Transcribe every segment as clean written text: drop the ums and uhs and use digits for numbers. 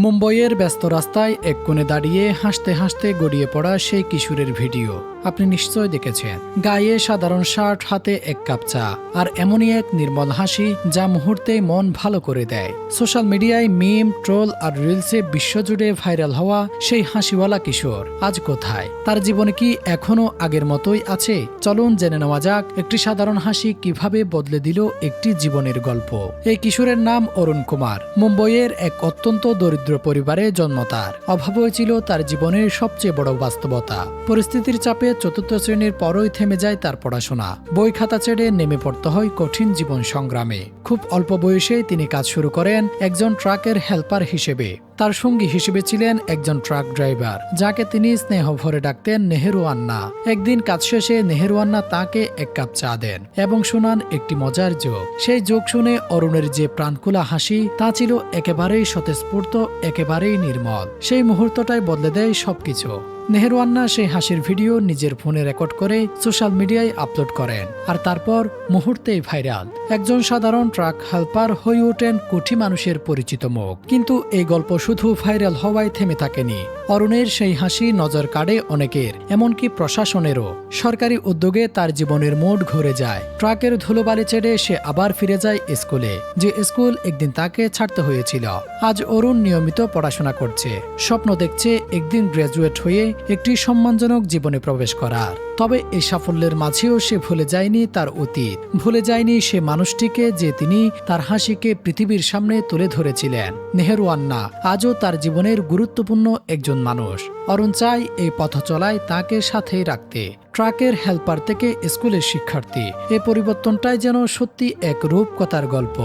মুম্বইয়ের ব্যস্ত রাস্তায় এক কোণে দাঁড়িয়ে হাসতে হাসতে গড়িয়ে পড়া সেই কিশোরের ভিডিও আপনি নিশ্চয় দেখেছেন। গায়ে সাধারণ শার্ট, হাতে এক কাপ চা, আর এমনই এক নির্মল হাসি যা মুহূর্তে মন ভালো করে দেয়। সোশ্যাল মিডিয়ায় মিম, ট্রোল আর রিলসে বিশ্বজুড়ে ভাইরাল হওয়া সেই হাসিওয়ালা কিশোর আজ কোথায়? তার জীবনে কি এখনো আগের মতোই আছে? চলুন জেনে নেওয়া যাক একটি সাধারণ হাসি কিভাবে বদলে দিল একটি জীবনের গল্প। এই কিশোরের নাম অরুণ কুমার। মুম্বইয়ের এক অত্যন্ত দরিদ্র পরিবারে জন্ম তার। অভাবই ছিল তার জীবনের সবচেয়ে বড় বাস্তবতা। পরিস্থিতির চাপে চতুর্থ শ্রেণীর পরই থেমে যায় তার পড়াশোনা। বই খাতা ছেড়ে নেমে পড়তে হয় কঠিন জীবন সংগ্রামে। খুব অল্প বয়সেই তিনি কাজ শুরু করেন একজন ট্রাকের হেল্পার হিসেবে। তার সঙ্গী হিসেবে ছিলেন একজন ট্রাক ড্রাইভার, যাকে তিনি স্নেহ ভরে ডাকতেন নেহেরু আন্না। একদিন কাজ শেষে নেহেরু আন্না তাকে এক কাপ চা দেন এবং শোনান একটি মজার জোক। সেই জোক শুনে অরুণের যে প্রাণখোলা হাসি, তা ছিল একেবারেই স্বতঃস্ফূর্ত, একেবারেই নির্মল। সেই মুহূর্তটাই বদলে দেয় সবকিছু। নেহেরু আন্না সেই হাসির ভিডিও নিজের ফোনে রেকর্ড করে সোশ্যাল মিডিয়ায় আপলোড করেন, আর তারপর মুহূর্তেই ভাইরাল। একজন সাধারণ ট্রাক হেল্পার হয়ে ওঠেন কোটি মানুষের পরিচিত মুখ। কিন্তু এই গল্প শুধু ভাইরাল হওয়ায় থেমে থাকেনি। অরুণের সেই হাসি নজর কাড়ে অনেকের, এমনকি প্রশাসনেরও। সরকারি উদ্যোগে তার জীবনের মোড় ঘুরে যায়। ট্রাকের ধুলোবালি ছেড়ে সে আবার ফিরে যায় স্কুলে, যে স্কুল একদিন তাকে ছাড়তে হয়েছিল। আজ অরুণ নিয়মিত পড়াশোনা করছে, স্বপ্ন দেখছে একদিন গ্র্যাজুয়েট হয়ে একটি সম্মানজনক জীবনে প্রবেশ করার। তবে এই সাফল্যের মাঝেও সে ভুলে যায়নি তার অতীত, ভুলে যায়নি সে মানুষটিকে যে তিনি তার হাসিকে পৃথিবীর সামনে তুলে ধরেছিলেন। নেহেরু আন্না আজও তার জীবনের গুরুত্বপূর্ণ একজন মানুষ। অরুণ চায় এই পথ চলায় তাকে সাথেই রাখতে। ট্রাকের হেল্পার থেকে স্কুলের শিক্ষার্থী, এ পরিবর্তনটাই যেন সত্যি এক রূপকথার গল্প।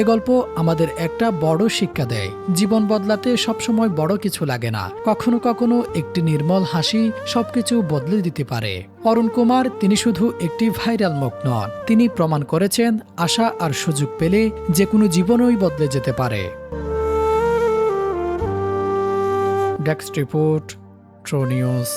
এ গল্প আমাদের একটা বড় শিক্ষা দেয়। জীবন বদলাতে সবসময় বড় কিছু লাগে না, কখনো কখনো একটি নির্মল হাসি সবকিছু বদলে দিতে পারে। অরুণ কুমার তিনি শুধু একটি ভাইরাল মুখ নন, তিনি প্রমাণ করেছেন আশা আর সুযোগ পেলে যে কোনো জীবনই বদলে যেতে পারে। Desk report, true news.